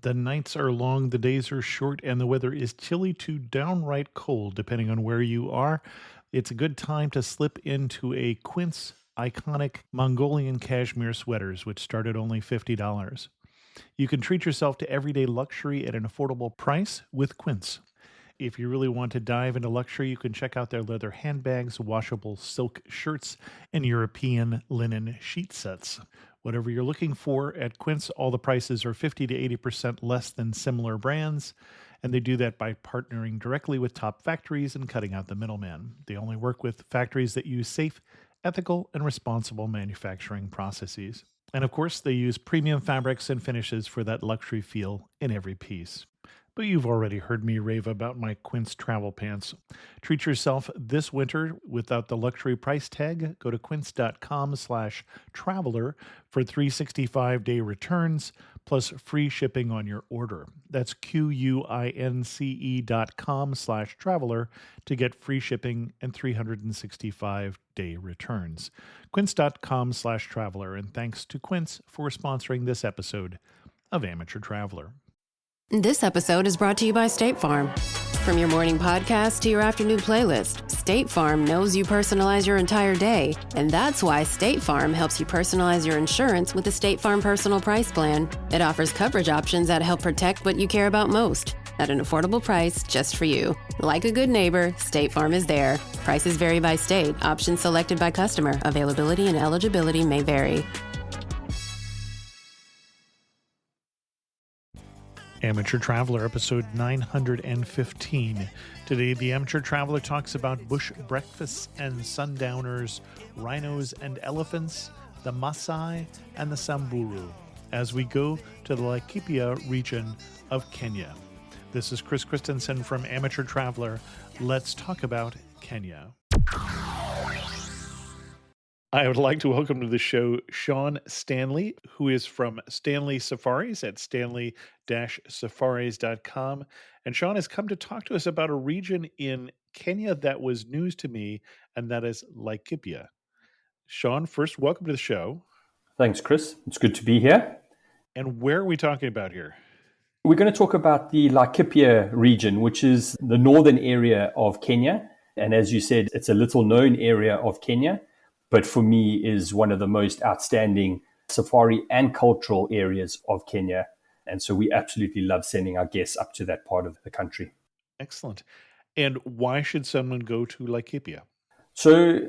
The nights are long, the days are short, and the weather is chilly to downright cold, depending on where you are. It's a good time to slip into a Quince iconic Mongolian cashmere sweaters, which start at only $50. You can treat yourself to everyday luxury at an affordable price with Quince. If you really want to dive into luxury, you can check out their leather handbags, washable silk shirts, and European linen sheet sets. Whatever you're looking for at Quince, all the prices are 50 to 80% less than similar brands, and they do that by partnering directly with top factories and cutting out the middleman. They only work with factories that use safe, ethical, and responsible manufacturing processes. And of course, they use premium fabrics and finishes for that luxury feel in every piece. But you've already heard me rave about my Quince travel pants. Treat yourself this winter without the luxury price tag. Go to quince.com/traveler for 365-day returns plus free shipping on your order. That's QUINCE.com/traveler to get free shipping and 365-day returns. Quince.com/traveler. And thanks to Quince for sponsoring this episode of Amateur Traveler. This episode is brought to you by State Farm. From your morning podcast to your afternoon playlist, State Farm knows you personalize your entire day, and that's why State Farm helps you personalize your insurance with the State Farm Personal Price Plan. It offers coverage options that help protect what you care about most at an affordable price just for you. Like a good neighbor, State Farm is there. Prices vary by state. Options selected by customer. Availability and eligibility may vary. Amateur Traveler, episode 915. Today, the Amateur Traveler talks about bush breakfasts and sundowners, rhinos and elephants, the Maasai and the Samburu, as we go to the Laikipia region of Kenya. This is Chris Christensen from Amateur Traveler. Let's talk about Kenya. I would like to welcome to the show Shaun Stanley, who is from Stanley Safaris at stanley-safaris.com. And Shaun has come to talk to us about a region in Kenya that was news to me, and that is Laikipia. Shaun, first, welcome to the show. Thanks, Chris. It's good to be here. And where are we talking about here? We're going to talk about the Laikipia region, which is the northern area of Kenya. And as you said, it's a little known area of Kenya, but for me is one of the most outstanding safari and cultural areas of Kenya. And so we absolutely love sending our guests up to that part of the country. Excellent. And why should someone go to Laikipia? So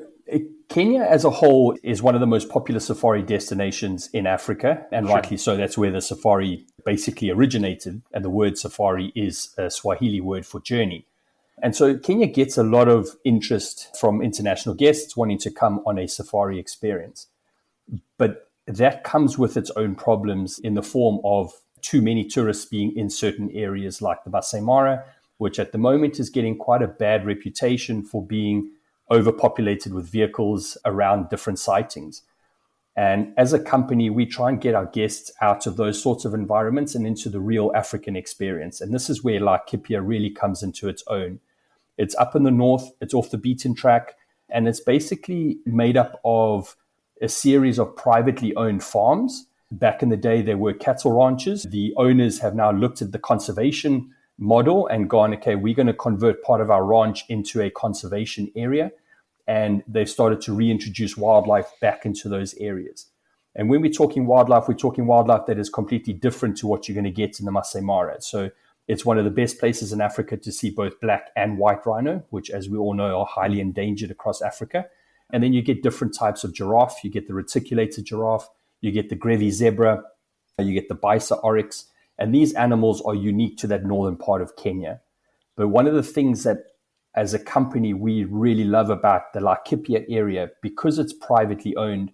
Kenya as a whole is one of the most popular safari destinations in Africa, and rightly so. That's where the safari basically originated. And the word safari is a Swahili word for journey. And so Kenya gets a lot of interest from international guests wanting to come on a safari experience. But that comes with its own problems in the form of too many tourists being in certain areas like the Masai Mara, which at the moment is getting quite a bad reputation for being overpopulated with vehicles around different sightings. And as a company, we try and get our guests out of those sorts of environments and into the real African experience. And this is where Laikipia really comes into its own. It's up in the north, it's off the beaten track, and it's basically made up of a series of privately owned farms. Back in the day, there were cattle ranches. The owners have now looked at the conservation model and gone, okay, we're going to convert part of our ranch into a conservation area. And they've started to reintroduce wildlife back into those areas. And when we're talking wildlife that is completely different to what you're going to get in the Masai Mara. So it's one of the best places in Africa to see both black and white rhino, which, as we all know, are highly endangered across Africa. And then you get different types of giraffe. You get the reticulated giraffe, you get the Grevy's zebra, you get the Bisa oryx. And these animals are unique to that northern part of Kenya. But one of the things that, as a company, we really love about the Laikipia area, because it's privately owned,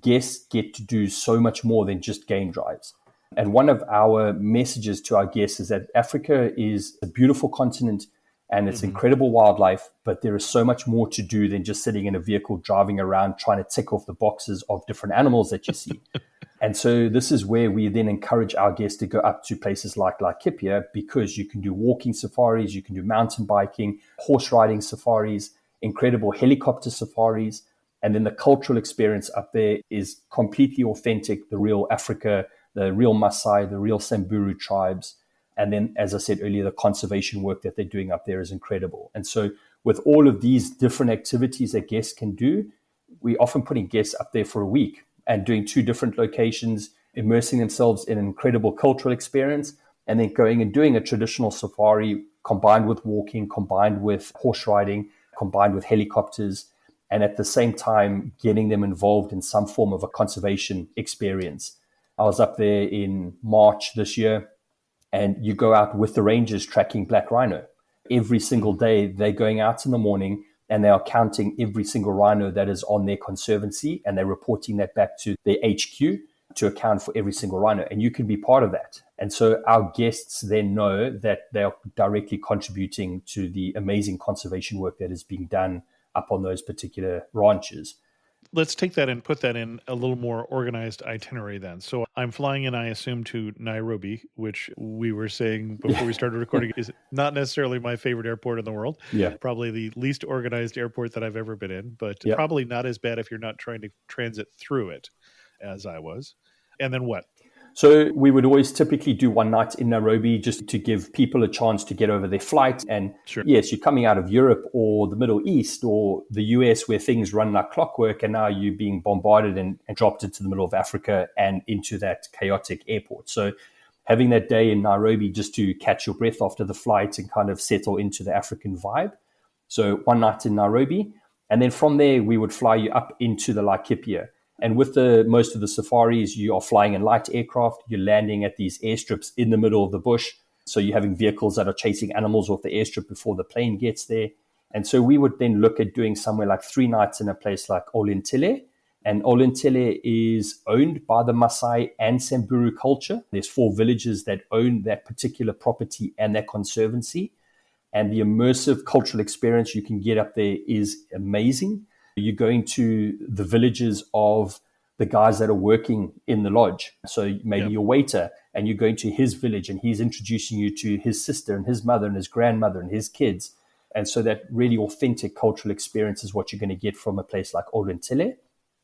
guests get to do so much more than just game drives. And one of our messages to our guests is that Africa is a beautiful continent and it's incredible wildlife, but there is so much more to do than just sitting in a vehicle driving around trying to tick off the boxes of different animals that you see. And so this is where we then encourage our guests to go up to places like Laikipia, because you can do walking safaris, you can do mountain biking, horse riding safaris, incredible helicopter safaris. And then the cultural experience up there is completely authentic, the real Africa, the real Maasai, the real Samburu tribes. And then, as I said earlier, the conservation work that they're doing up there is incredible. And so with all of these different activities that guests can do, we often putting guests up there for a week and doing 2 different locations, immersing themselves in an incredible cultural experience, and then going and doing a traditional safari combined with walking, combined with horse riding, combined with helicopters, and at the same time getting them involved in some form of a conservation experience. I was up there in March this year, and you go out with the rangers tracking black rhino. Every single day, they're going out in the morning and they are counting every single rhino that is on their conservancy, and they're reporting that back to their HQ to account for every single rhino. And you can be part of that. And so our guests then know that they are directly contributing to the amazing conservation work that is being done up on those particular ranches. Let's take that and put that in a little more organized itinerary then. So I'm flying in, I assume, to Nairobi, which we were saying before we started recording is not necessarily my favorite airport in the world. Yeah. Probably the least organized airport that I've ever been in, but probably not as bad if you're not trying to transit through it as I was. And then what? So we would always typically do one night in Nairobi just to give people a chance to get over their flight. And yes, you're coming out of Europe or the Middle East or the US where things run like clockwork, and now you're being bombarded and dropped into the middle of Africa and into that chaotic airport. So having that day in Nairobi just to catch your breath after the flight and kind of settle into the African vibe. So one night in Nairobi. And then from there, we would fly you up into the Laikipia. And with most of the safaris, you are flying in light aircraft. You're landing at these airstrips in the middle of the bush. So you're having vehicles that are chasing animals off the airstrip before the plane gets there. And so we would then look at doing somewhere like 3 nights in a place like Olintile. And Olintile is owned by the Maasai and Samburu culture. There's 4 villages that own that particular property and that conservancy. And the immersive cultural experience you can get up there is amazing. You're going to the villages of the guys that are working in the lodge. So maybe your waiter, and you're going to his village and he's introducing you to his sister and his mother and his grandmother and his kids. And so that really authentic cultural experience is what you're going to get from a place like Olintile.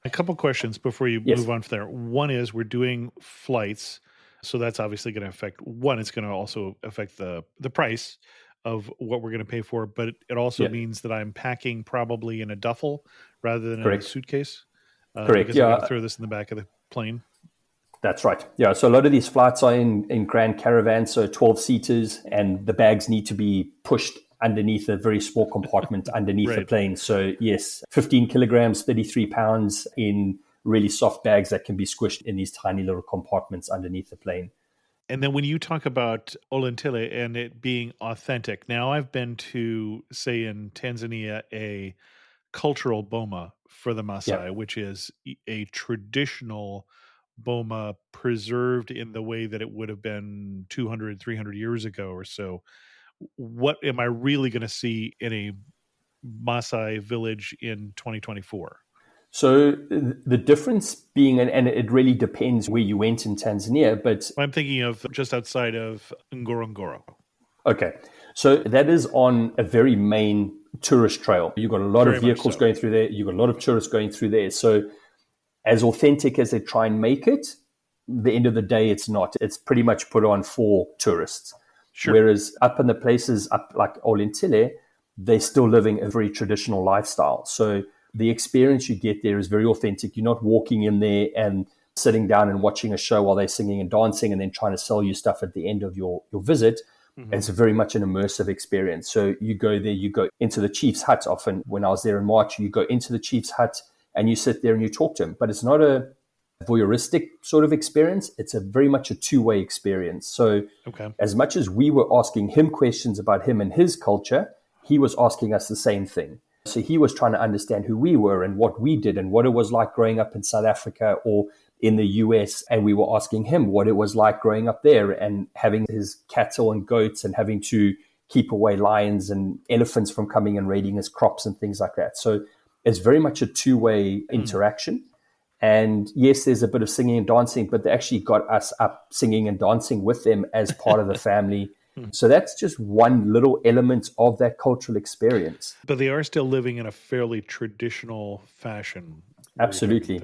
A couple questions before you move on from there. One is we're doing flights. So that's obviously going to affect, one, it's going to also affect the price of what we're going to pay for, but it also means that I'm packing probably in a duffel rather than in a suitcase. Correct. Because I'm going to throw this in the back of the plane. That's right. Yeah. So a lot of these flights are in grand caravans, so 12 seaters, and the bags need to be pushed underneath a very small compartment underneath the plane. So yes, 15 kilograms, 33 pounds in really soft bags that can be squished in these tiny little compartments underneath the plane. And then when you talk about Olintile and it being authentic, now I've been to, say in Tanzania, a cultural boma for the Maasai, which is a traditional boma preserved in the way that it would have been 200, 300 years ago or so. What am I really going to see in a Maasai village in 2024? So the difference being, and it really depends where you went in Tanzania, but I'm thinking of just outside of Ngorongoro. Okay. So that is on a very main tourist trail. You've got a lot of vehicles going through there. You've got a lot of tourists going through there. So as authentic as they try and make it, the end of the day, it's not. It's pretty much put on for tourists. Sure. Whereas up in the places up like Olintile, they're still living a very traditional lifestyle. So the experience you get there is very authentic. You're not walking in there and sitting down and watching a show while they're singing and dancing and then trying to sell you stuff at the end of your visit. Mm-hmm. It's very much an immersive experience. So you go there, you go into the chief's hut. Often when I was there in March, you go into the chief's hut and you sit there and you talk to him. But it's not a voyeuristic sort of experience. It's a very much a two-way experience. So as much as we were asking him questions about him and his culture, he was asking us the same thing. So he was trying to understand who we were and what we did and what it was like growing up in South Africa or in the US. And we were asking him what it was like growing up there and having his cattle and goats and having to keep away lions and elephants from coming and raiding his crops and things like that. So it's very much a two-way interaction. And yes, there's a bit of singing and dancing, but they actually got us up singing and dancing with them as part of the family. So that's just one little element of that cultural experience. But they are still living in a fairly traditional fashion. Absolutely.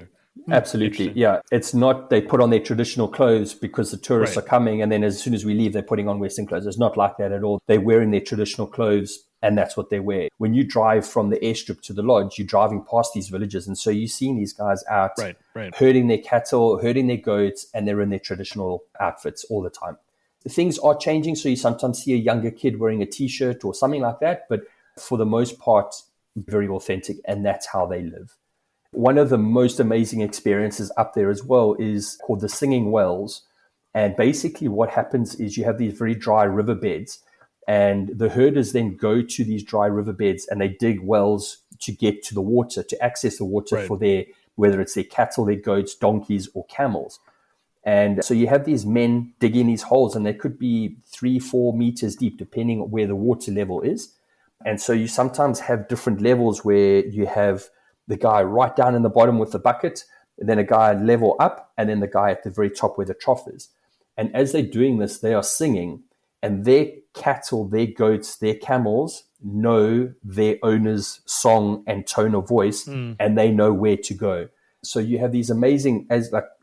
Absolutely. Interesting. Yeah. It's not they put on their traditional clothes because the tourists Right. are coming, and then as soon as we leave, they're putting on Western clothes. It's not like that at all. They're wearing their traditional clothes, and that's what they wear. When you drive from the airstrip to the lodge, you're driving past these villages. And so you're seeing these guys out Right. Right. herding their cattle, herding their goats, and they're in their traditional outfits all the time. Things are changing. So you sometimes see a younger kid wearing a T-shirt or something like that. But for the most part, very authentic. And that's how they live. One of the most amazing experiences up there as well is called the Singing Wells. And basically what happens is you have these very dry riverbeds, and the herders then go to these dry riverbeds and they dig wells to get to the water, to access the water Right. for their, whether it's their cattle, their goats, donkeys, or camels. And so you have these men digging these holes, and they could be 3-4 meters deep, depending on where the water level is. And so you sometimes have different levels where you have the guy right down in the bottom with the bucket, and then a guy level up, and then the guy at the very top where the trough is. And as they're doing this, they are singing, and their cattle, their goats, their camels know their owner's song and tone of voice, and they know where to go. So you have these amazing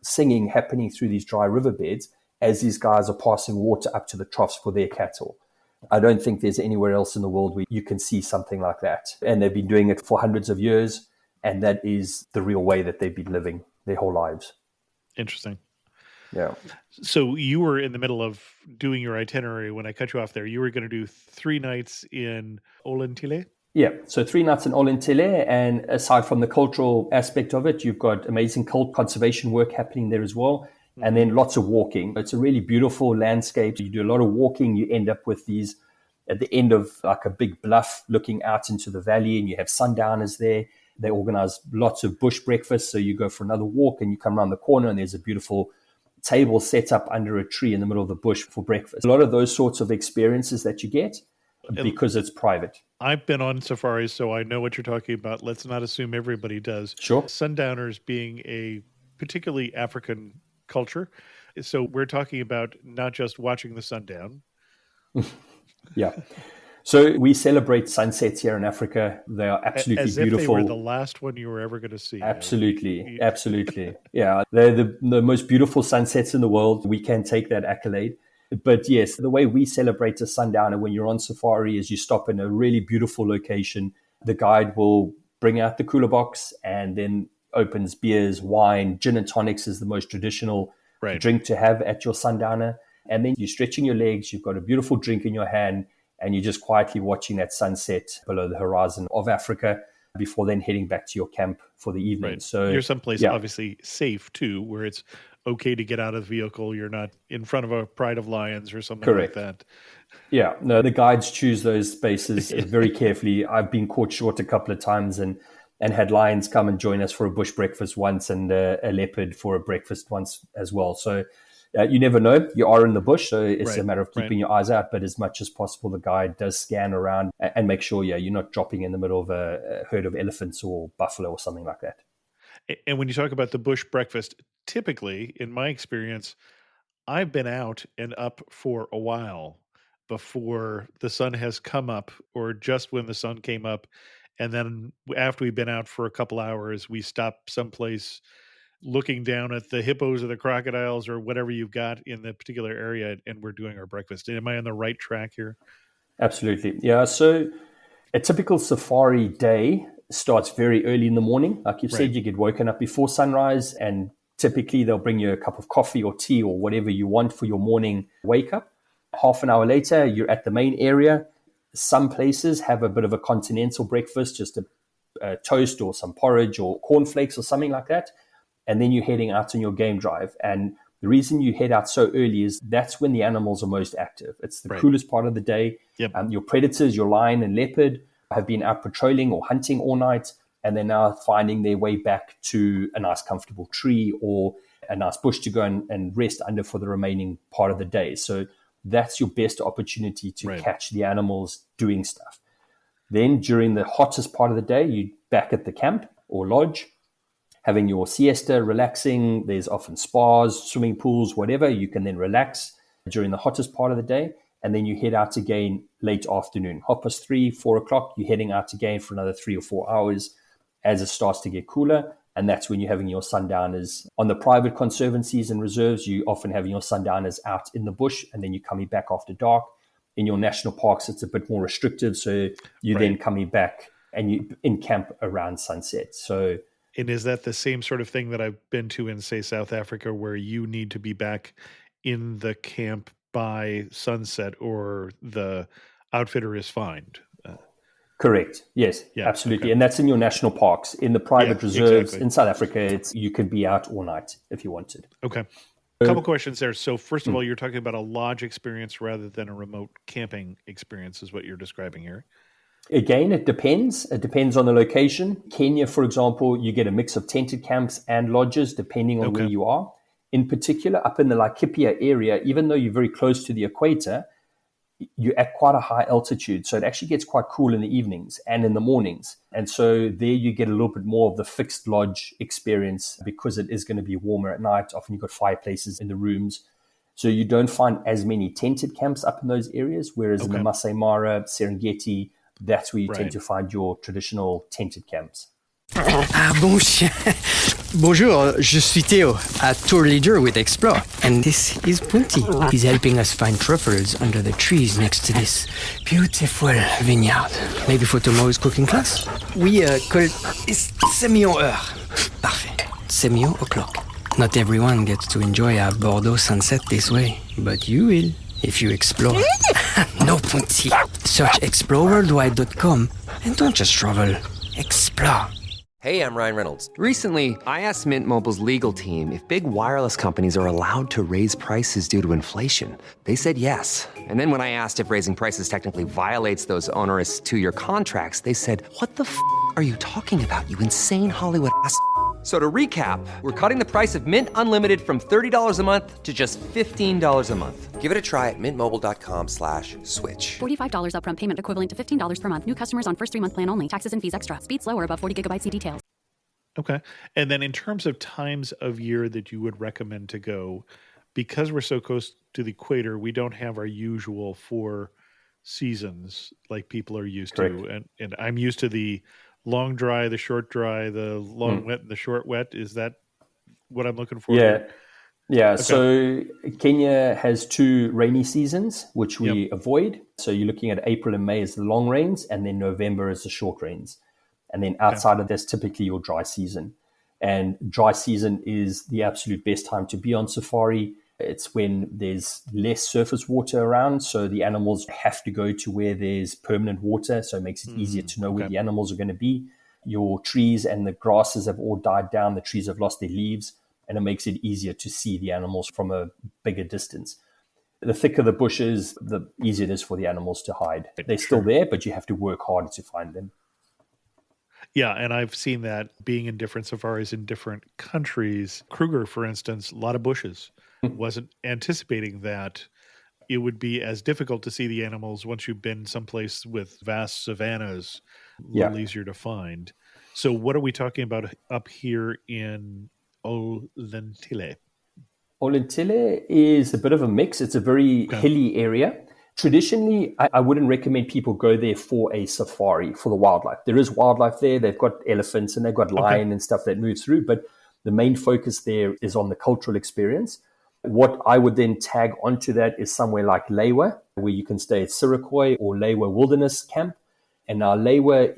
singing happening through these dry riverbeds as these guys are passing water up to the troughs for their cattle. I don't think there's anywhere else in the world where you can see something like that. And they've been doing it for hundreds of years. And that is the real way that they've been living their whole lives. Interesting. Yeah. So you were in the middle of doing your itinerary when I cut you off there. You were going to do 3 nights in Olentile? Yeah. So 3 nights in Olentile. And aside from the cultural aspect of it, you've got amazing conservation work happening there as well. And then lots of walking. It's a really beautiful landscape. You do a lot of walking. You end up with these at the end of like a big bluff looking out into the valley, and you have sundowners there. They organize lots of bush breakfasts. So you go for another walk and you come around the corner and there's a beautiful table set up under a tree in the middle of the bush for breakfast. A lot of those sorts of experiences that you get because it's private. I've been on safaris, so I know what you're talking about. Let's not assume everybody does. Sure. Sundowners being a particularly African culture. So we're talking about not just watching the sundown. Yeah. So we celebrate sunsets here in Africa. They are absolutely as beautiful. If they were the last one you were ever going to see. Absolutely. Absolutely. Yeah. They're the most beautiful sunsets in the world. We can take that accolade. But yes, the way we celebrate a sundowner when you're on safari is you stop in a really beautiful location. The guide will bring out the cooler box and then opens beers, wine, gin and tonics is the most traditional drink to have at your sundowner. And then you're stretching your legs, you've got a beautiful drink in your hand, and you're just quietly watching that sunset below the horizon of Africa before then heading back to your camp for the evening. Right. So you're someplace obviously safe too, where it's okay to get out of the vehicle. You're not in front of a pride of lions or something like that. Yeah, no, the guides choose those spaces very carefully. I've been caught short a couple of times and had lions come and join us for a bush breakfast once, and a leopard for a breakfast once as well. So you never know. You are in the bush, so it's a matter of keeping your eyes out. But as much as possible, the guide does scan around and make sure, you're not dropping in the middle of a herd of elephants or buffalo or something like that. And when you talk about the bush breakfast, typically, in my experience, I've been out and up for a while before the sun has come up, or just when the sun came up. And then after we've been out for a couple hours, we stop someplace looking down at the hippos or the crocodiles or whatever you've got in the particular area, and we're doing our breakfast. Am I on the right track here? Absolutely. Yeah. So a typical safari day starts very early in the morning. Like you've said, you get woken up before sunrise, and typically they'll bring you a cup of coffee or tea or whatever you want for your morning wake up. Half an hour later, you're at the main area. Some places have a bit of a continental breakfast, just a toast or some porridge or cornflakes or something like that. And then you're heading out on your game drive. And the reason you head out so early is that's when the animals are most active. It's the coolest part of the day. Your predators, your lion and leopard, have been out patrolling or hunting all night, and they're now finding their way back to a nice comfortable tree or a nice bush to go and rest under for the remaining part of the day. So that's your best opportunity to catch the animals doing stuff. Then during the hottest part of the day, you're back at the camp or lodge, having your siesta, relaxing. There's often spas, swimming pools, whatever. You can then relax during the hottest part of the day. And then you head out again late afternoon. 3:30, 4 o'clock, you're heading out again for another 3 or 4 hours as it starts to get cooler. And that's when you're having your sundowners. On the private conservancies and reserves, you often having your sundowners out in the bush, and then you're coming back after dark. In your national parks, it's a bit more restrictive. So you're then coming back and you in camp around sunset. So, and is that the same sort of thing that I've been to in, say, South Africa, where you need to be back in the camp by sunset or the outfitter is fined? Correct. Yes, absolutely. Okay. And that's in your national parks. In the private reserves in South Africa, you can be out all night if you wanted. Okay. A couple questions there. So first of all, you're talking about a lodge experience rather than a remote camping experience is what you're describing here. Again, it depends. It depends on the location. Kenya, for example, you get a mix of tented camps and lodges depending on where you are. In particular, up in the Laikipia area, even though you're very close to the equator, you're at quite a high altitude. So it actually gets quite cool in the evenings and in the mornings. And so there you get a little bit more of the fixed lodge experience because it is going to be warmer at night. Often you've got fireplaces in the rooms. So you don't find as many tented camps up in those areas. Whereas in the Masai Mara, Serengeti, that's where you tend to find your traditional tented camps. Ah bon chien. Bonjour, je suis Theo, a tour leader with Explore. And this is Punti. He's helping us find truffles under the trees next to this beautiful vineyard. Maybe for tomorrow's cooking class? Oui, call c'est million heure. Parfait. C'est million o'clock. Not everyone gets to enjoy a Bordeaux sunset this way, but you will if you explore. No, Punti. Search exploreworldwide.com and don't just travel. Explore. Hey, I'm Ryan Reynolds. Recently, I asked Mint Mobile's legal team if big wireless companies are allowed to raise prices due to inflation. They said yes. And then when I asked if raising prices technically violates those onerous two-year contracts, they said, what the f*** are you talking about, you insane Hollywood ass f- So to recap, we're cutting the price of Mint Unlimited from $30 a month to just $15 a month. Give it a try at mintmobile.com/switch. $45 upfront payment equivalent to $15 per month. New customers on first 3-month plan only. Taxes and fees extra. Speed slower above 40 gigabytes. See details. Okay. And then in terms of times of year that you would recommend to go, because we're so close to the equator, we don't have our usual 4 seasons like people are used to. And I'm used to the long dry, the short dry, the long wet, and the short wet. Is that what I'm looking for? Yeah. Okay. So Kenya has 2 rainy seasons, which we avoid. So you're looking at April and May as the long rains, and then November as the short rains. And then outside of this, typically your dry season. And dry season is the absolute best time to be on safari. It's when there's less surface water around, so the animals have to go to where there's permanent water, so it makes it easier to know where the animals are going to be. Your trees and the grasses have all died down, the trees have lost their leaves, and it makes it easier to see the animals from a bigger distance. The thicker the bushes, the easier it is for the animals to hide. They're still there, but you have to work harder to find them. Yeah, and I've seen that being in different safaris in different countries. Kruger, for instance, a lot of bushes. Wasn't anticipating that it would be as difficult to see the animals once you've been someplace with vast savannas, a little easier to find. So what are we talking about up here in Olentile? Olentile is a bit of a mix. It's a very hilly area. Traditionally, I wouldn't recommend people go there for a safari, for the wildlife. There is wildlife there. They've got elephants and they've got lion and stuff that moves through, but the main focus there is on the cultural experience. What I would then tag onto that is somewhere like Lewa, where you can stay at Sirikoi or Lewa Wilderness Camp. And now Lewa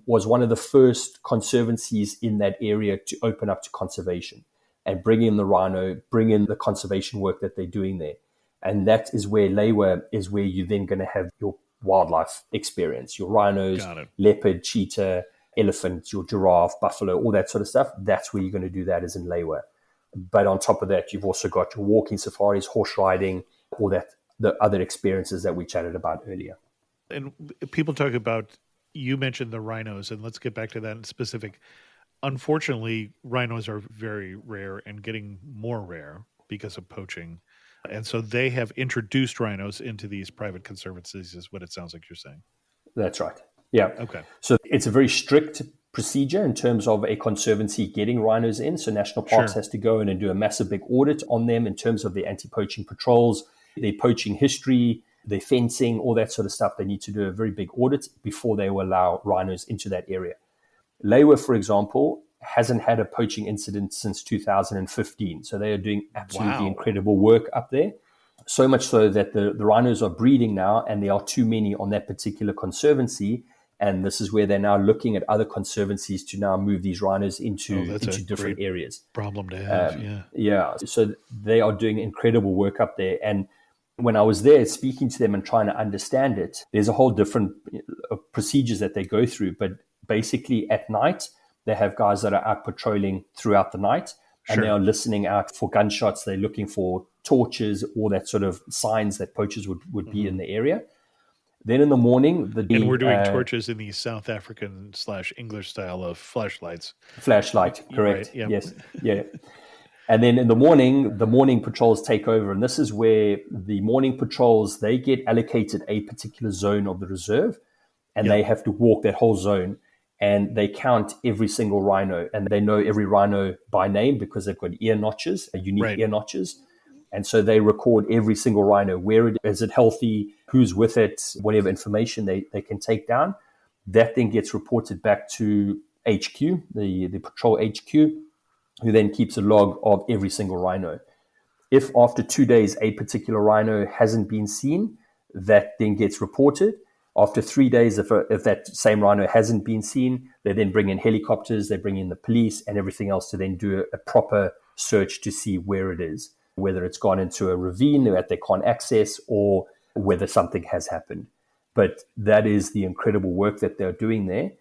was one of the first conservancies in that area to open up to conservation and bring in the rhino, bring in the conservation work that they're doing there. And that is where Lewa is where you're then going to have your wildlife experience, your rhinos, leopard, cheetah, elephant, your giraffe, buffalo, all that sort of stuff. That's where you're going to do that is in Lewa. But on top of that, you've also got your walking safaris, horse riding, all that, the other experiences that we chatted about earlier. And people talk about, you mentioned the rhinos, and let's get back to that in specific. Unfortunately, rhinos are very rare and getting more rare because of poaching. And so they have introduced rhinos into these private conservancies, is what it sounds like you're saying. That's right. Yeah. Okay. So it's a very strict procedure in terms of a conservancy getting rhinos in. So National Parks has to go in and do a massive big audit on them in terms of their anti-poaching patrols, their poaching history, their fencing, all that sort of stuff. They need to do a very big audit before they will allow rhinos into that area. Lewa, for example, hasn't had a poaching incident since 2015. So they are doing absolutely incredible work up there. So much so that the rhinos are breeding now, and there are too many on that particular conservancy. And this is where they're now looking at other conservancies to now move these rhinos into different areas. Problem to have, Yeah. So they are doing incredible work up there. And when I was there speaking to them and trying to understand it, there's a whole different procedures that they go through. But basically at night, they have guys that are out patrolling throughout the night, and they are listening out for gunshots. They're looking for torches, all that sort of signs that poachers would be in the area. Then in the morning, and we're doing torches in the South African / English style of flashlights. Flashlight, correct. Right, yep. Yes, yeah. And then in the morning patrols take over. And this is where the morning patrols, they get allocated a particular zone of the reserve, and they have to walk that whole zone. And they count every single rhino, and they know every rhino by name because they've got ear notches, unique ear notches. And so they record every single rhino, is it healthy, who's with it, whatever information they can take down. That then gets reported back to HQ, the patrol HQ, who then keeps a log of every single rhino. If after 2 days a particular rhino hasn't been seen, that then gets reported. After 3 days, if that same rhino hasn't been seen, they then bring in helicopters, they bring in the police and everything else to then do a proper search to see where it is, whether it's gone into a ravine that they can't access or whether something has happened. But that is the incredible work that they're doing there.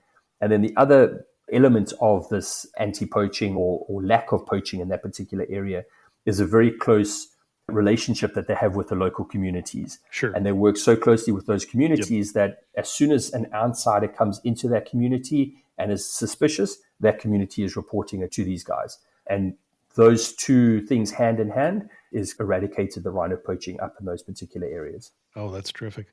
And then the other element of this anti-poaching or lack of poaching in that particular area is a very close relationship that they have with the local communities. And they work so closely with those communities that as soon as an outsider comes into that community and is suspicious, that community is reporting it to these guys. And those two things hand in hand is eradicated the rhino poaching up in those particular areas. Oh, that's terrific.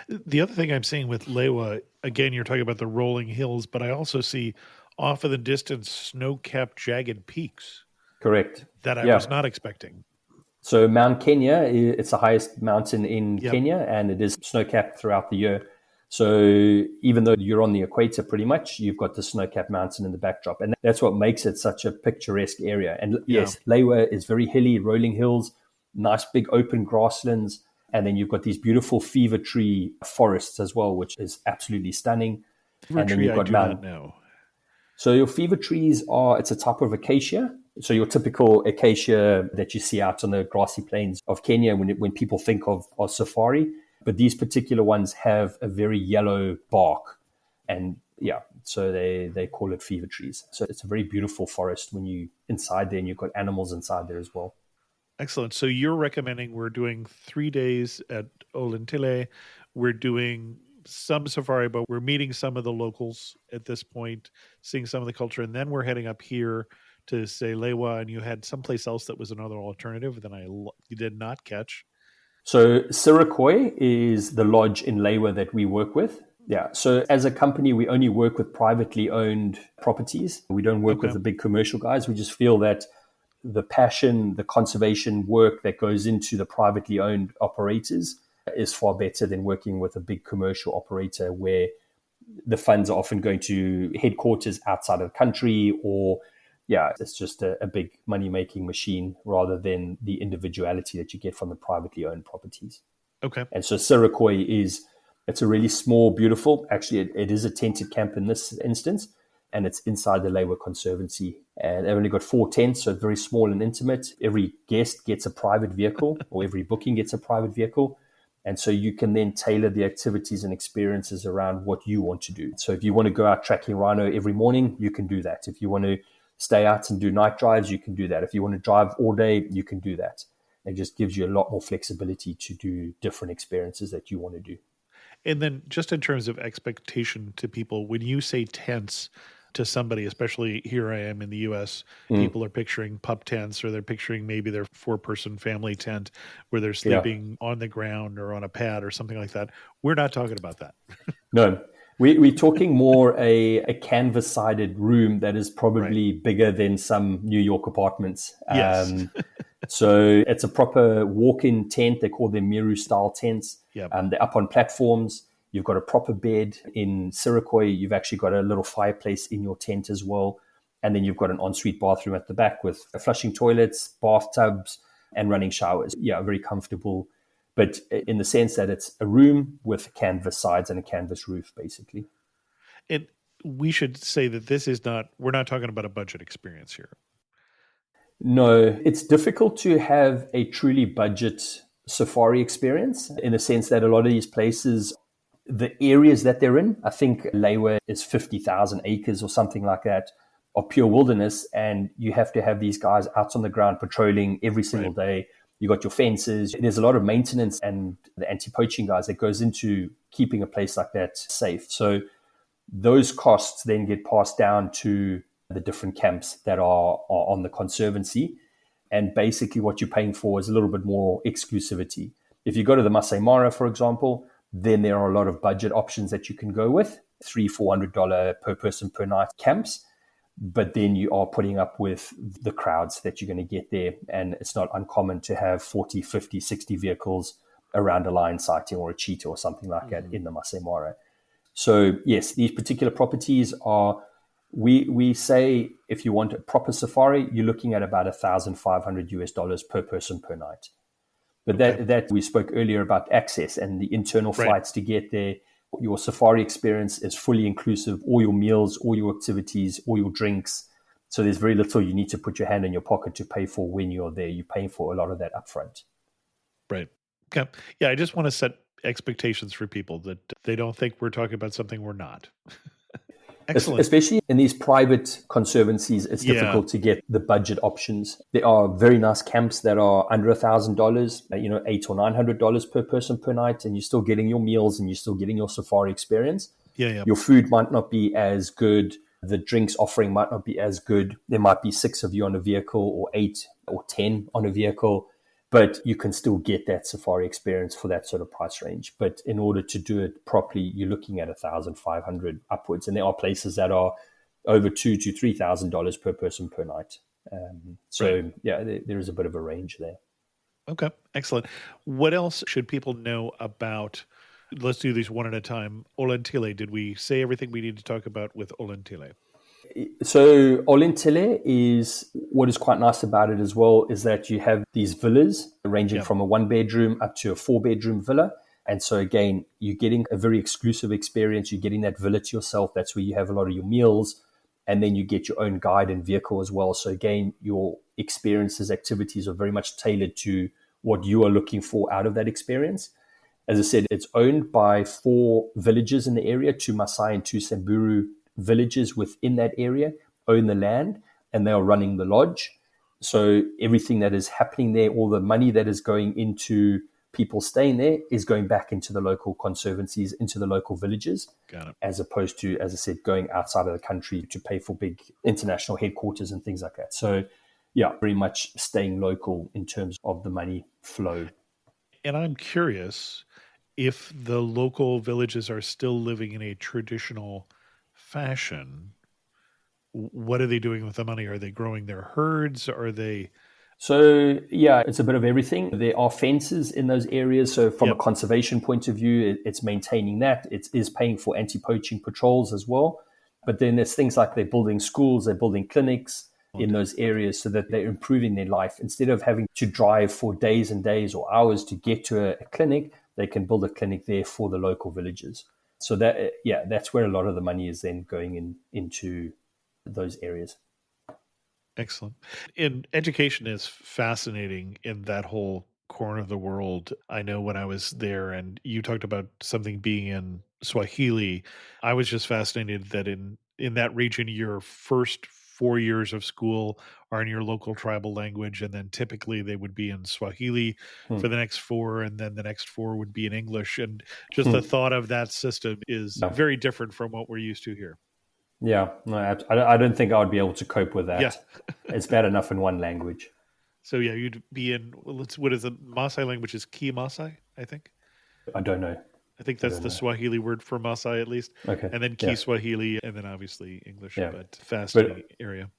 The other thing I'm seeing with Lewa, again, you're talking about the rolling hills, but I also see off in the distance snow-capped jagged peaks. Correct. That I was not expecting. So Mount Kenya, it's the highest mountain in Kenya, and it is snow-capped throughout the year. So even though you're on the equator pretty much, you've got the snow-capped mountain in the backdrop. And that's what makes it such a picturesque area. And yes, Lewa is very hilly, rolling hills, nice big open grasslands. And then you've got these beautiful fever tree forests as well, which is absolutely stunning. And then you've got not know. So your fever trees it's a type of acacia. So your typical acacia that you see out on the grassy plains of Kenya when people think of safari. But these particular ones have a very yellow bark. And so they call it fever trees. So it's a very beautiful forest when you inside there, and you've got animals inside there as well. Excellent. So you're recommending we're doing 3 days at Olentile. We're doing some safari, but we're meeting some of the locals at this point, seeing some of the culture. And then we're heading up here to say Lewa, and you had someplace else that was another alternative that you did not catch. So Sirikoi is the lodge in Lewa that we work with. Yeah. So as a company, we only work with privately owned properties. We don't work with the big commercial guys. We just feel that the passion, the conservation work that goes into the privately owned operators is far better than working with a big commercial operator where the funds are often going to headquarters outside of the country, or it's just a big money-making machine rather than the individuality that you get from the privately owned properties. Okay. And so Sirikoi it's a really small, beautiful, actually it is a tented camp in this instance, and it's inside the Lewa Conservancy. And they've only got 4 tents, so very small and intimate. Every guest gets a private vehicle, or every booking gets a private vehicle. And so you can then tailor the activities and experiences around what you want to do. So if you want to go out tracking rhino every morning, you can do that. If you want to stay out and do night drives, you can do that. If you want to drive all day, you can do that. It just gives you a lot more flexibility to do different experiences that you want to do. And then just in terms of expectation to people, when you say tents to somebody, especially here I am in the U.S., people are picturing pup tents, or they're picturing maybe their 4-person family tent where they're sleeping on the ground or on a pad or something like that. We're not talking about that. No. We're talking more a canvas-sided room that is probably bigger than some New York apartments. Yes. So it's a proper walk-in tent. They call them Miru-style tents. Yep. They're up on platforms. You've got a proper bed. In Sirikoi, you've actually got a little fireplace in your tent as well. And then you've got an ensuite bathroom at the back with flushing toilets, bathtubs, and running showers. Yeah, very comfortable. But in the sense that it's a room with canvas sides and a canvas roof, basically. And we should say that we're not talking about a budget experience here. No, it's difficult to have a truly budget safari experience in the sense that a lot of these places, the areas that they're in, I think Lewa is 50,000 acres or something like that, of pure wilderness. And you have to have these guys out on the ground patrolling every single day. You got your fences. There's a lot of maintenance and the anti-poaching guys that goes into keeping a place like that safe. So those costs then get passed down to the different camps that are on the conservancy. And basically what you're paying for is a little bit more exclusivity. If you go to the Masai Mara, for example, then there are a lot of budget options that you can go with, $300-400 per person per night camps. But then you are putting up with the crowds that you're going to get there. And it's not uncommon to have 40, 50, 60 vehicles around a lion sighting or a cheetah or something like that in the Masai Mara. So yes, these particular properties are, we say if you want a proper safari, you're looking at about $1,500 per person per night. But that we spoke earlier about access and the internal flights to get there. Your safari experience is fully inclusive, all your meals, all your activities, all your drinks. So there's very little you need to put your hand in your pocket to pay for when you're there. You're paying for a lot of that upfront. Right. Okay. Yeah, I just want to set expectations for people that they don't think we're talking about something we're not. Excellent. Especially in these private conservancies, it's difficult to get the budget options. There are very nice camps that are under $1,000, $800 or $900 per person per night, and you're still getting your meals and you're still getting your safari experience. Your food might not be as good. The drinks offering might not be as good. There might be 6 of you on a vehicle or 8 or 10 on a vehicle, but you can still get that safari experience for that sort of price range. But in order to do it properly, you're looking at $1,500 upwards. And there are places that are over $2,000 to $3,000 per person per night. There is a bit of a range there. Okay, excellent. What else should people know about, let's do these one at a time, Olentile? Did we say everything we need to talk about with Olentile? So Olentile is, what is quite nice about it as well is that you have these villas ranging from a 1-bedroom up to a 4-bedroom villa. And so again, you're getting a very exclusive experience. You're getting that villa to yourself. That's where you have a lot of your meals. And then you get your own guide and vehicle as well. So again, your experiences, activities are very much tailored to what you are looking for out of that experience. As I said, it's owned by 4 villages in the area, 2 Maasai and 2 Samburu villages within that area own the land, and they are running the lodge. So everything that is happening there, all the money that is going into people staying there is going back into the local conservancies, into the local villages, as opposed to, as I said, going outside of the country to pay for big international headquarters and things like that. So yeah, very much staying local in terms of the money flow. And I'm curious if the local villages are still living in a traditional fashion. What are they doing with the money? Are they growing their herds? Are they... So, yeah, it's a bit of everything. There are fences in those areas. So from a conservation point of view, it's maintaining that. It is paying for anti-poaching patrols as well. But then there's things like they're building schools, they're building clinics in those areas so that they're improving their life. Instead of having to drive for days and days or hours to get to a clinic, they can build a clinic there for the local villages. So that, that's where a lot of the money is then going into those areas. Excellent. And education is fascinating in that whole corner of the world. I know when I was there and you talked about something being in Swahili, I was just fascinated that in that region, your first 4 years of school are in your local tribal language, and then typically they would be in Swahili for the next 4, and then the next 4 would be in English. And just the thought of that system is very different from what we're used to here. Yeah, no, I don't think I would be able to cope with that. Yeah. It's bad enough in one language. So yeah, you'd be in, what is the Maasai language is Ki Maasai, I think? I don't know. I think that's the Swahili word for Maasai at least. Okay. And then Ki Swahili, and then obviously English, but fascinating area.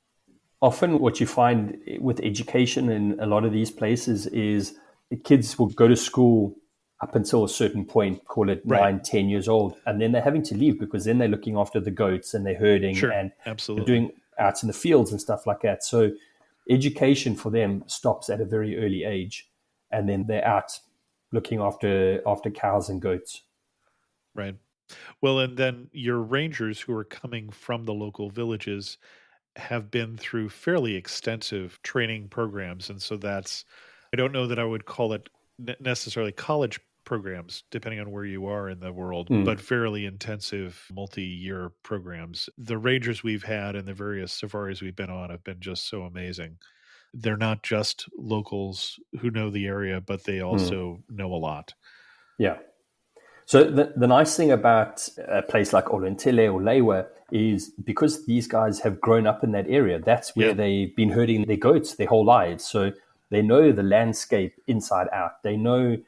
Often what you find with education in a lot of these places is the kids will go to school up until a certain point, call it 9, 10 years old. And then they're having to leave because then they're looking after the goats and they're herding and absolutely doing out in the fields and stuff like that. So education for them stops at a very early age, and then they're out looking after cows and goats. Right. Well, and then your rangers who are coming from the local villages have been through fairly extensive training programs. And so I don't know that I would call it necessarily college programs, depending on where you are in the world, but fairly intensive multi-year programs. The rangers we've had and the various safaris we've been on have been just so amazing. They're not just locals who know the area, but they also know a lot. Yeah. So the nice thing about a place like Olentele or Lewa is because these guys have grown up in that area, that's where they've been herding their goats their whole lives. So they know the landscape inside out. They know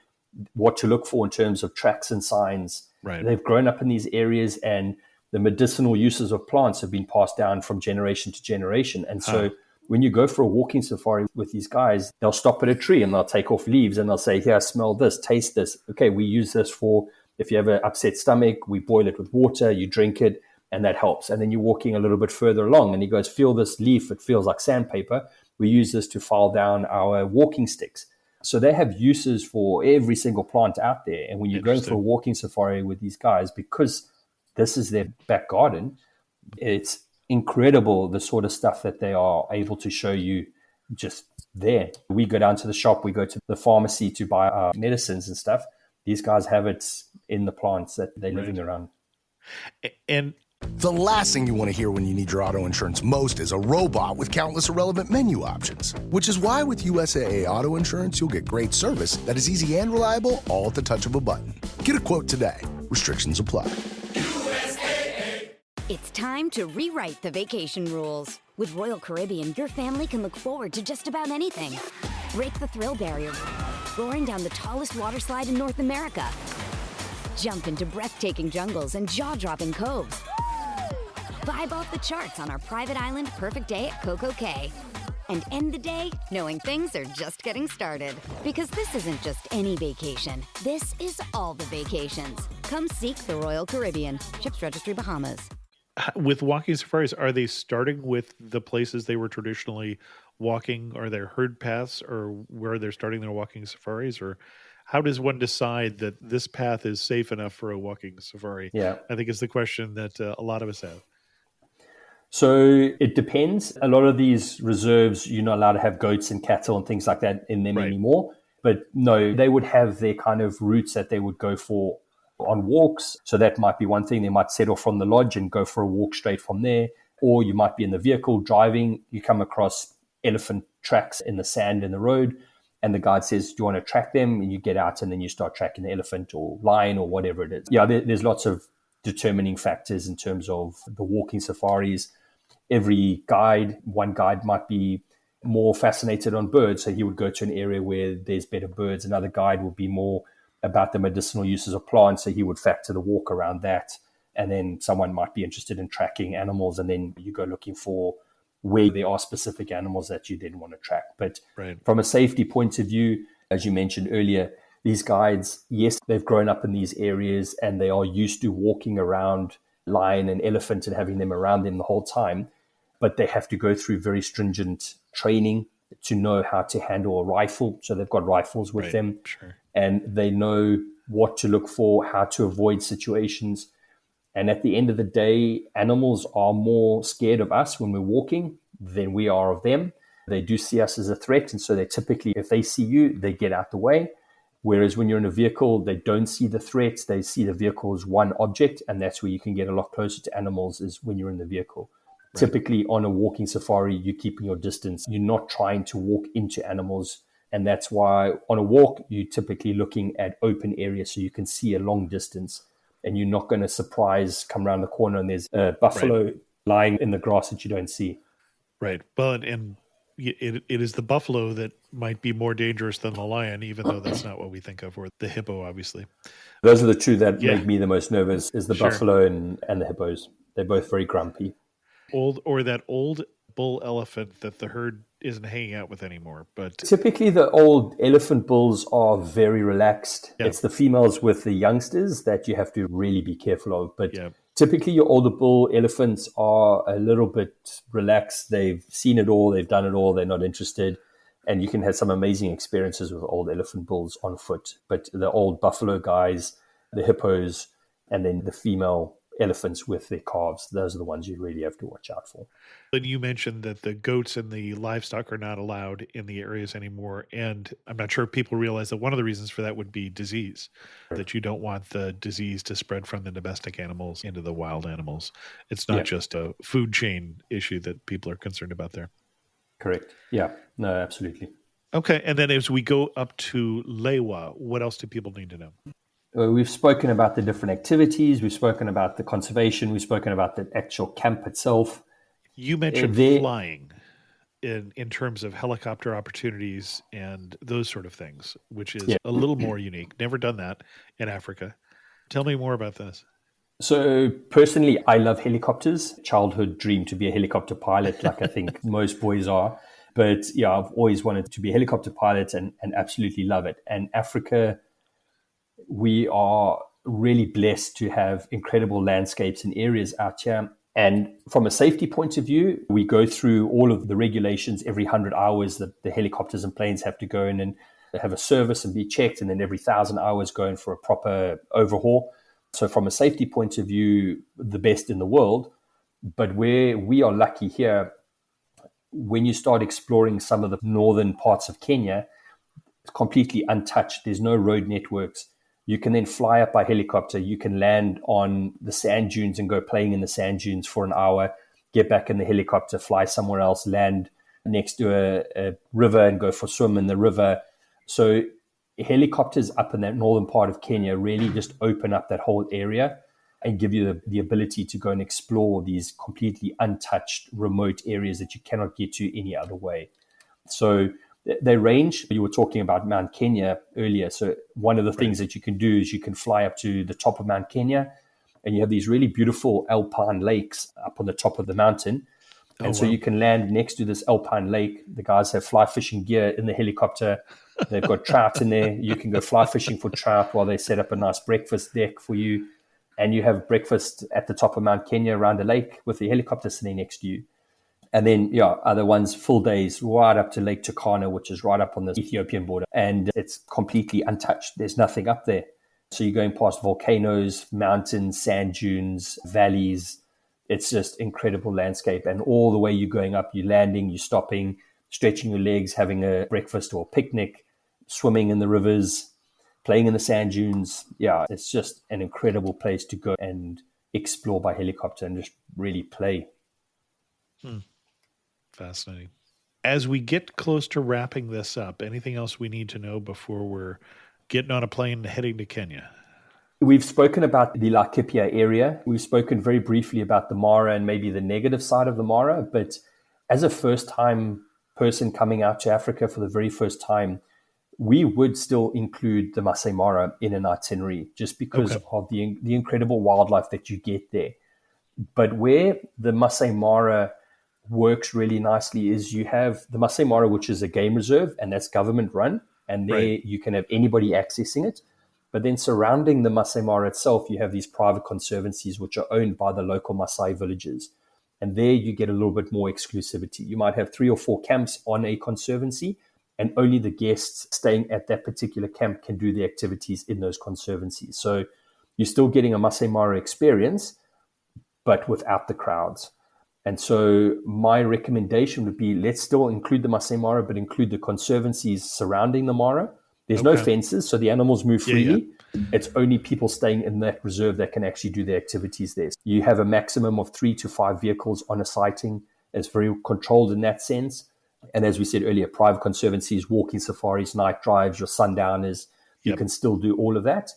what to look for in terms of tracks and signs. Right. They've grown up in these areas, and the medicinal uses of plants have been passed down from generation to generation. And so when you go for a walking safari with these guys, they'll stop at a tree and they'll take off leaves and they'll say, here, smell this, taste this. Okay, we use this for if you have an upset stomach, we boil it with water, you drink it, and that helps. And then you're walking a little bit further along and he goes, feel this leaf, it feels like sandpaper. We use this to file down our walking sticks. So they have uses for every single plant out there. And when you're going for a walking safari with these guys, because this is their back garden, it's incredible the sort of stuff that they are able to show you just there. We go down to the shop, we go to the pharmacy to buy our medicines and stuff. These guys have it in the plants that they're living around. And the last thing you want to hear when you need your auto insurance most is a robot with countless irrelevant menu options. Which is why with USAA Auto Insurance, you'll get great service that is easy and reliable, all at the touch of a button. Get a quote today. Restrictions apply. USAA. It's time to rewrite the vacation rules. With Royal Caribbean, your family can look forward to just about anything. Break the thrill barrier, roaring down the tallest water slide in North America. Jump into breathtaking jungles and jaw-dropping coves. Vibe off the charts on our private island Perfect Day at Coco Cay. And end the day knowing things are just getting started. Because this isn't just any vacation. This is all the vacations. Come seek the Royal Caribbean. Ships Registry, Bahamas. With walking safaris, are they starting with the places they were traditionally walking? Are there herd paths or where they're starting their walking safaris? Or how does one decide that this path is safe enough for a walking safari? Yeah. I think it's the question that a lot of us have. So it depends. A lot of these reserves, you're not allowed to have goats and cattle and things like that in them anymore. But no, they would have their kind of routes that they would go for on walks. So that might be one thing. They might set off from the lodge and go for a walk straight from there. Or you might be in the vehicle driving. You come across elephant tracks in the sand in the road. And the guide says, do you want to track them? And you get out and then you start tracking the elephant or lion or whatever it is. Yeah, there's lots of determining factors in terms of the walking safaris. Every guide, one guide might be more fascinated on birds. So he would go to an area where there's better birds. Another guide would be more about the medicinal uses of plants. So he would factor the walk around that. And then someone might be interested in tracking animals. And then you go looking for where there are specific animals that you didn't want to track. But from a safety point of view, as you mentioned earlier, these guides, yes, they've grown up in these areas and they are used to walking around lion and elephant and having them around them the whole time. But they have to go through very stringent training to know how to handle a rifle. So they've got rifles with them and they know what to look for, how to avoid situations. And at the end of the day, animals are more scared of us when we're walking than we are of them. They do see us as a threat. And so they typically, if they see you, they get out the way. Whereas when you're in a vehicle, they don't see the threats. They see the vehicle as one object. And that's where you can get a lot closer to animals is when you're in the vehicle. Typically on a walking safari, you're keeping your distance. You're not trying to walk into animals. And that's why on a walk, you're typically looking at open areas so you can see a long distance. And you're not going to come around the corner and there's a buffalo lying in the grass that you don't see. Right. Well, and it is the buffalo that might be more dangerous than the lion, even though that's not what we think of, or the hippo, obviously. Those are the two that make me the most nervous, is the buffalo and the hippos. They're both very grumpy. That old bull elephant that the herd isn't hanging out with anymore. But typically the old elephant bulls are very relaxed. It's the females with the youngsters that you have to really be careful of. But Typically, your older bull elephants are a little bit relaxed. They've seen it all. They've done it all. They're not interested. And you can have some amazing experiences with old elephant bulls on foot. But the old buffalo guys, the hippos, and then the female elephants with their calves, those are the ones you really have to watch out for. And you mentioned that the goats and the livestock are not allowed in the areas anymore. And I'm not sure if people realize that one of the reasons for that would be disease, that you don't want the disease to spread from the domestic animals into the wild animals. It's not just a food chain issue that people are concerned about there. Correct. Yeah. No, absolutely. Okay. And then as we go up to Lewa, what else do people need to know? We've spoken about the different activities. We've spoken about the conservation. We've spoken about the actual camp itself. You mentioned flying in terms of helicopter opportunities and those sort of things, which is a little more unique. Never done that in Africa. Tell me more about this. So personally, I love helicopters. Childhood dream to be a helicopter pilot, like I think most boys are. But yeah, I've always wanted to be a helicopter pilot and absolutely love it. And Africa, we are really blessed to have incredible landscapes and areas out here. And from a safety point of view, we go through all of the regulations every 100 hours that the helicopters and planes have to go in and have a service and be checked. And then every 1,000 hours go in for a proper overhaul. So from a safety point of view, the best in the world. But where we are lucky here, when you start exploring some of the northern parts of Kenya, it's completely untouched. There's no road networks. You can then fly up by helicopter. You can land on the sand dunes and go playing in the sand dunes for an hour, get back in the helicopter, fly somewhere else, land next to a river and go for a swim in the river. So helicopters up in that northern part of Kenya really just open up that whole area and give you the ability to go and explore these completely untouched remote areas that you cannot get to any other way. So they range. You were talking about Mount Kenya earlier. So one of the things that you can do is you can fly up to the top of Mount Kenya and you have these really beautiful alpine lakes up on the top of the mountain. And so you can land next to this alpine lake. The guys have fly fishing gear in the helicopter. They've got trout in there. You can go fly fishing for trout while they set up a nice breakfast deck for you. And you have breakfast at the top of Mount Kenya around a lake with the helicopter sitting next to you. And then, other ones, full days right up to Lake Turkana, which is right up on the Ethiopian border. And it's completely untouched. There's nothing up there. So you're going past volcanoes, mountains, sand dunes, valleys. It's just incredible landscape. And all the way you're going up, you're landing, you're stopping, stretching your legs, having a breakfast or a picnic, swimming in the rivers, playing in the sand dunes. Yeah, it's just an incredible place to go and explore by helicopter and just really play. Fascinating. As we get close to wrapping this up, anything else we need to know before we're getting on a plane and heading to Kenya? We've spoken about the Laikipia area. We've spoken very briefly about the Mara and maybe the negative side of the Mara. But as a first-time person coming out to Africa for the very first time, we would still include the Masai Mara in an itinerary just because of the incredible wildlife that you get there. But where the Masai Mara works really nicely is you have the Masai Mara, which is a game reserve, and that's government run, and there you can have anybody accessing it. But then surrounding the Masai Mara itself, you have these private conservancies which are owned by the local Maasai villages. And there you get a little bit more exclusivity. You might have 3 or 4 camps on a conservancy, and only the guests staying at that particular camp can do the activities in those conservancies. So you're still getting a Masai Mara experience, but without the crowds. And so my recommendation would be, let's still include the Masai Mara, but include the conservancies surrounding the Mara. There's no fences, so the animals move freely. It's only people staying in that reserve that can actually do their activities there. You have a maximum of 3 to 5 vehicles on a sighting. It's very controlled in that sense. And as we said earlier, private conservancies, walking safaris, night drives, your sundowners, you can still do all of that.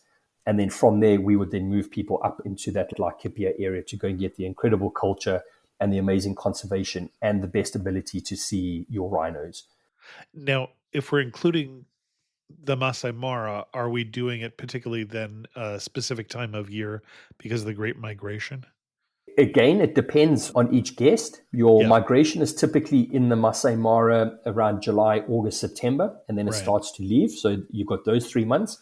And then from there, we would then move people up into that Laikipia area to go and get the incredible culture and the amazing conservation and the best ability to see your rhinos. Now, if we're including the Masai Mara, are we doing it particularly then a specific time of year because of the Great Migration? Again, it depends on each guest. Your migration is typically in the Masai Mara around July, August, September, and then it starts to leave. So you've got those 3 months.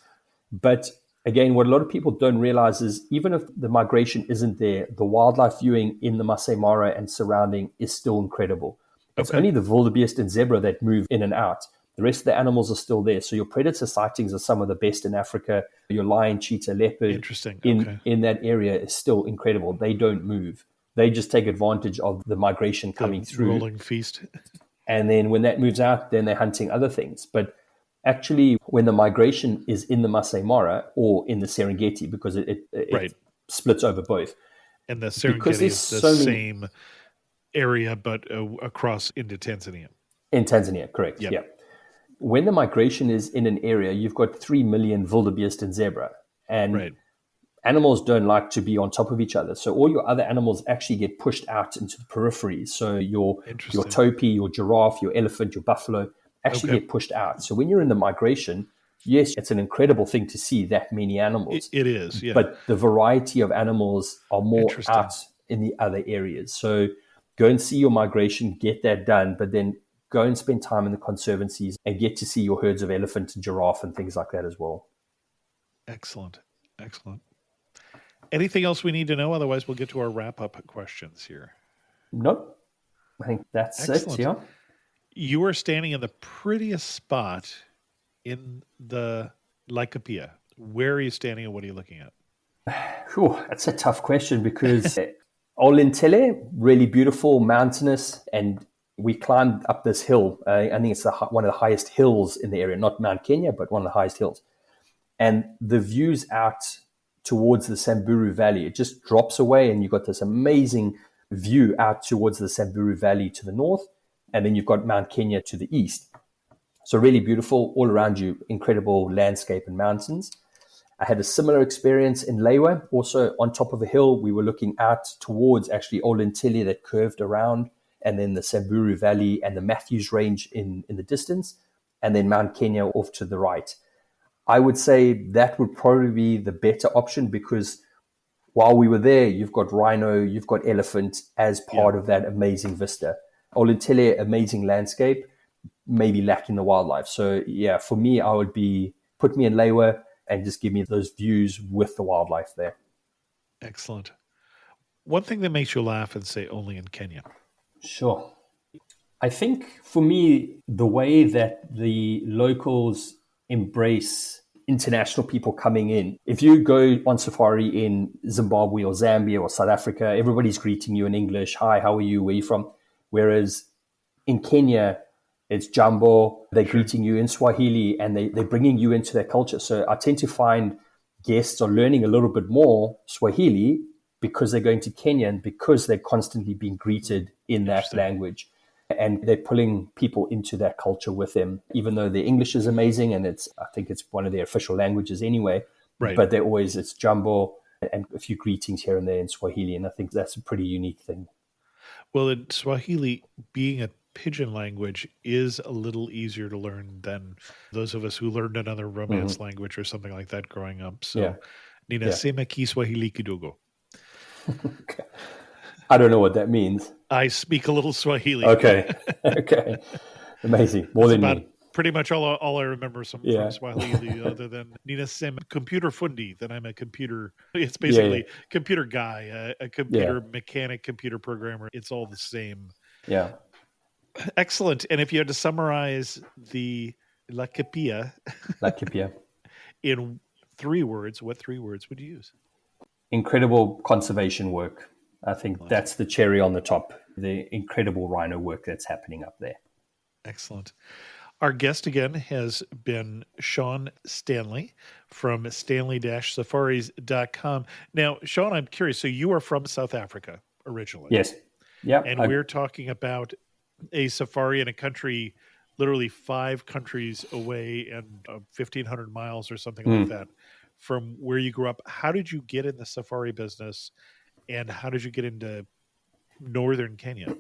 But again, what a lot of people don't realize is even if the migration isn't there, the wildlife viewing in the Masai Mara and surrounding is still incredible. It's only the wildebeest and zebra that move in and out. The rest of the animals are still there. So your predator sightings are some of the best in Africa. Your lion, cheetah, leopard in that area is still incredible. They don't move. They just take advantage of the migration coming through. Rolling feast. And then when that moves out, then they're hunting other things. But actually, when the migration is in the Masai Mara or in the Serengeti, because it splits over both. And the Serengeti is the same area, but across into Tanzania. In Tanzania, correct. Yeah. When the migration is in an area, you've got 3 million wildebeest and zebra. And animals don't like to be on top of each other. So all your other animals actually get pushed out into the periphery. So your topi, your giraffe, your elephant, your buffalo actually get pushed out. So when you're in the migration, yes, it's an incredible thing to see that many animals. It is, yeah. But the variety of animals are more out in the other areas. So go and see your migration, get that done, but then go and spend time in the conservancies and get to see your herds of elephant and giraffe and things like that as well. Excellent. Anything else we need to know? Otherwise, we'll get to our wrap-up questions here. Nope. I think that's it, yeah. You are standing in the prettiest spot in the Laikipia. Where are you standing and what are you looking at? That's a tough question because Olintele, really beautiful, mountainous, and we climbed up this hill. I think it's one of the highest hills in the area, not Mount Kenya, but one of the highest hills. And the views out towards the Samburu Valley, it just drops away and you've got this amazing view out towards the Samburu Valley to the north. And then you've got Mount Kenya to the east. So really beautiful all around you, incredible landscape and mountains. I had a similar experience in Lewa, also on top of a hill. We were looking out towards actually Olintele that curved around, and then the Samburu Valley and the Matthews Range in the distance, and then Mount Kenya off to the right. I would say that would probably be the better option because while we were there, you've got rhino, you've got elephant as part of that amazing vista. Olintele, amazing landscape, maybe lacking the wildlife. So yeah, for me, I would be put me in Lewa and just give me those views with the wildlife there. Excellent. One thing that makes you laugh and say only in Kenya. Sure. I think for me, the way that the locals embrace international people coming in. If you go on safari in Zimbabwe or Zambia or South Africa, everybody's greeting you in English. Hi, how are you? Where are you from? Whereas in Kenya, it's Jambo. They're greeting you in Swahili and they're bringing you into their culture. So I tend to find guests are learning a little bit more Swahili because they're going to Kenya and because they're constantly being greeted in that language. And they're pulling people into that culture with them, even though their English is amazing and I think it's one of their official languages anyway. Right. But it's Jambo and a few greetings here and there in Swahili. And I think that's a pretty unique thing. Well, in Swahili, being a pidgin language is a little easier to learn than those of us who learned another Romance language or something like that growing up. So, Ninasema ki Swahili kidogo. Okay. I don't know what that means. I speak a little Swahili. Okay. Amazing. More than me. Pretty much all I remember from Swahili, other than Ninasema computer fundi, that I'm a computer. It's basically computer guy, a computer mechanic, computer programmer. It's all the same. Yeah. Excellent. And if you had to summarize the Laikipia in 3 words, what 3 words would you use? Incredible conservation work. I think that's the cherry on the top, the incredible rhino work that's happening up there. Excellent. Our guest again has been Shaun Stanley from stanley-safaris.com. Now, Shaun, I'm curious. So you are from South Africa originally. Yes. Yeah. And we're talking about a safari in a country literally 5 countries away and 1,500 miles or something like that from where you grew up. How did you get in the safari business? And how did you get into northern Kenya?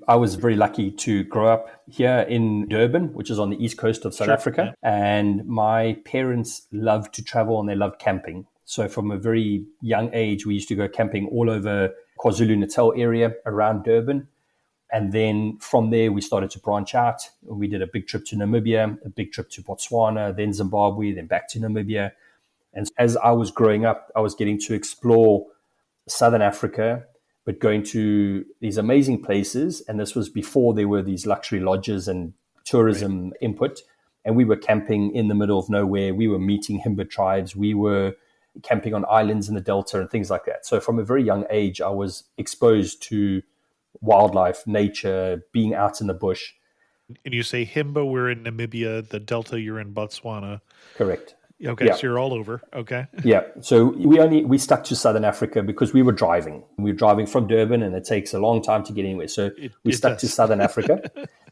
I was very lucky to grow up here in Durban, which is on the east coast of South Africa. Yeah. And my parents loved to travel and they loved camping. So from a very young age, we used to go camping all over KwaZulu-Natal area around Durban. And then from there, we started to branch out. We did a big trip to Namibia, a big trip to Botswana, then Zimbabwe, then back to Namibia. And as I was growing up, I was getting to explore Southern Africa, but going to these amazing places. And this was before there were these luxury lodges and tourism input. And we were camping in the middle of nowhere. We were meeting Himba tribes. We were camping on islands in the Delta and things like that. So from a very young age, I was exposed to wildlife, nature, being out in the bush. And you say Himba, we're in Namibia, the Delta, you're in Botswana. Correct. Okay, yeah. So you're all over. Okay. Yeah. So we stuck to Southern Africa because we were driving. We were driving from Durban, and it takes a long time to get anywhere. So we stuck to Southern Africa.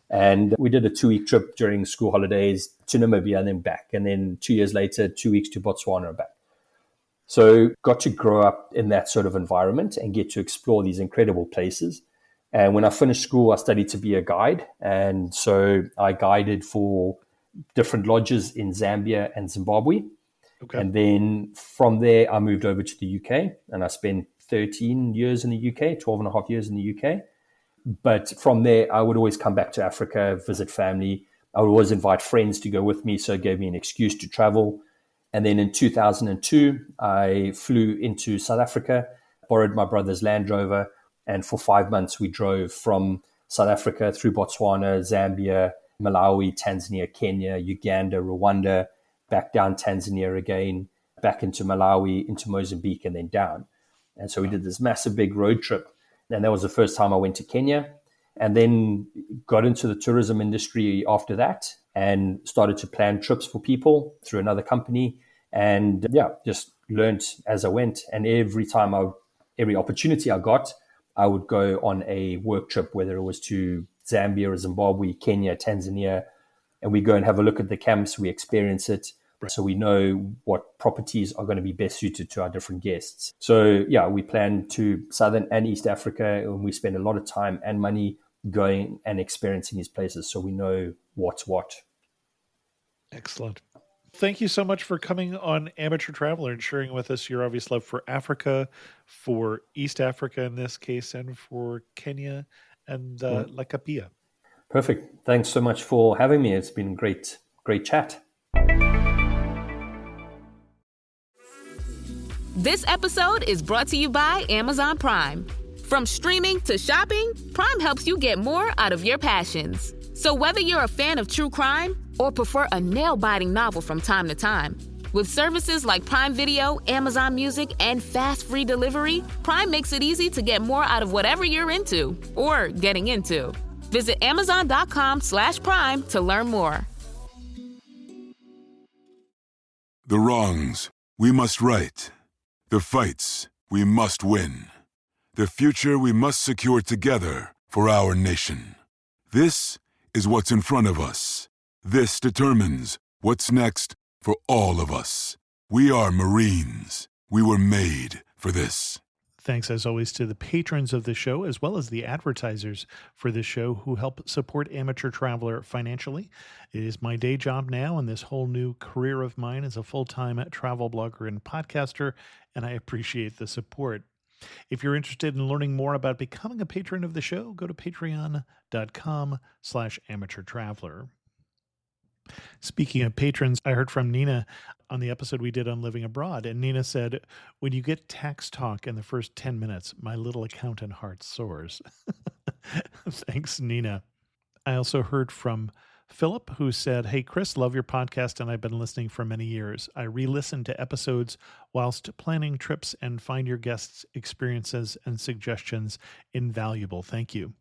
And we did a 2-week trip during school holidays to Namibia and then back. And then 2 years later, 2 weeks to Botswana and back. So got to grow up in that sort of environment and get to explore these incredible places. And when I finished school, I studied to be a guide. And so I guided for different lodges in Zambia and Zimbabwe. Okay. And then from there, I moved over to the UK, and I spent 13 years in the UK, 12 and a half years in the UK. But from there, I would always come back to Africa, visit family. I would always invite friends to go with me, so it gave me an excuse to travel. And then in 2002, I flew into South Africa, borrowed my brother's Land Rover, and for 5 months, we drove from South Africa through Botswana, Zambia, Malawi, Tanzania, Kenya, Uganda, Rwanda, back down Tanzania again, back into Malawi, into Mozambique, and then down. And so we did this massive big road trip. And that was the first time I went to Kenya, and then got into the tourism industry after that and started to plan trips for people through another company. And just learned as I went. And every opportunity I got, I would go on a work trip, whether it was to Zambia or Zimbabwe, Kenya, Tanzania, and we go and have a look at the camps, we experience it. So we know what properties are going to be best suited to our different guests. So we plan to Southern and East Africa, and we spend a lot of time and money going and experiencing these places, so we know what's what. Excellent. Thank you so much for coming on Amateur Traveler and sharing with us your obvious love for Africa, for East Africa in this case, and for Kenya and Laikipia. Perfect. Thanks so much for having me. It's been great chat. This episode is brought to you by Amazon Prime. From streaming to shopping, Prime helps you get more out of your passions. So whether you're a fan of true crime or prefer a nail-biting novel from time to time, with services like Prime Video, Amazon Music, and fast free delivery, Prime makes it easy to get more out of whatever you're into or getting into. Visit Amazon.com/Prime to learn more. The wrongs we must right. The fights we must win. The future we must secure together for our nation. This is what's in front of us. This determines what's next for all of us. We are Marines. We were made for this. Thanks, as always, to the patrons of the show, as well as the advertisers for this show who help support Amateur Traveler financially. It is my day job now, and this whole new career of mine as a full-time travel blogger and podcaster, and I appreciate the support. If you're interested in learning more about becoming a patron of the show, go to patreon.com/amateurtraveler. Speaking of patrons, I heard from Nina on the episode we did on living abroad, and Nina said, when you get tax talk in the first 10 minutes, my little accountant heart soars. Thanks, Nina. I also heard from Philip, who said, hey, Chris, love your podcast, and I've been listening for many years. I re-listen to episodes whilst planning trips and find your guests' experiences and suggestions invaluable. Thank you.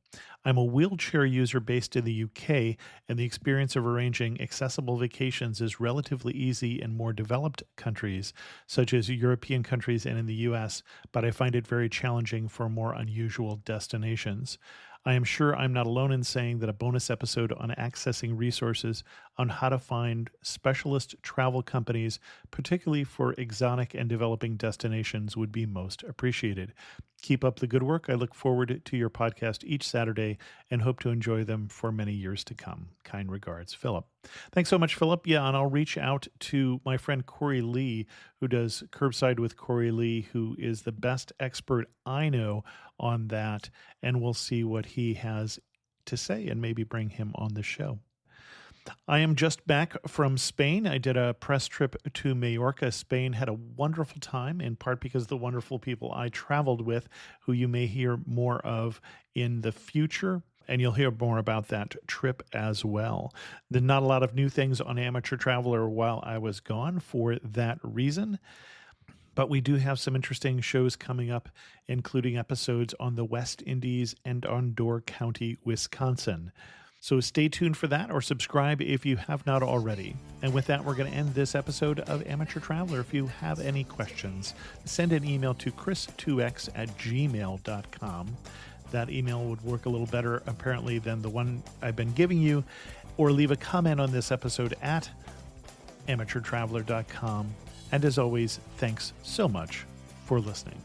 I'm a wheelchair user based in the UK, and the experience of arranging accessible vacations is relatively easy in more developed countries, such as European countries and in the US, but I find it very challenging for more unusual destinations. I am sure I'm not alone in saying that a bonus episode on accessing resources on how to find specialist travel companies, particularly for exotic and developing destinations, would be most appreciated. Keep up the good work. I look forward to your podcast each Saturday and hope to enjoy them for many years to come. Kind regards, Philip. Thanks so much, Philip. Yeah, and I'll reach out to my friend Corey Lee, who does Curbside with Corey Lee, who is the best expert I know on that, and we'll see what he has to say and maybe bring him on the show. I am just back from Spain. I did a press trip to Majorca, Spain. Had a wonderful time, in part because of the wonderful people I traveled with, who you may hear more of in the future. And you'll hear more about that trip as well. There's not a lot of new things on Amateur Traveler while I was gone for that reason. But we do have some interesting shows coming up, including episodes on the West Indies and on Door County, Wisconsin. So stay tuned for that, or subscribe if you have not already. And with that, we're going to end this episode of Amateur Traveler. If you have any questions, send an email to chris2x@gmail.com. That email would work a little better, apparently, than the one I've been giving you. Or leave a comment on this episode at amateurtraveler.com. And as always, thanks so much for listening.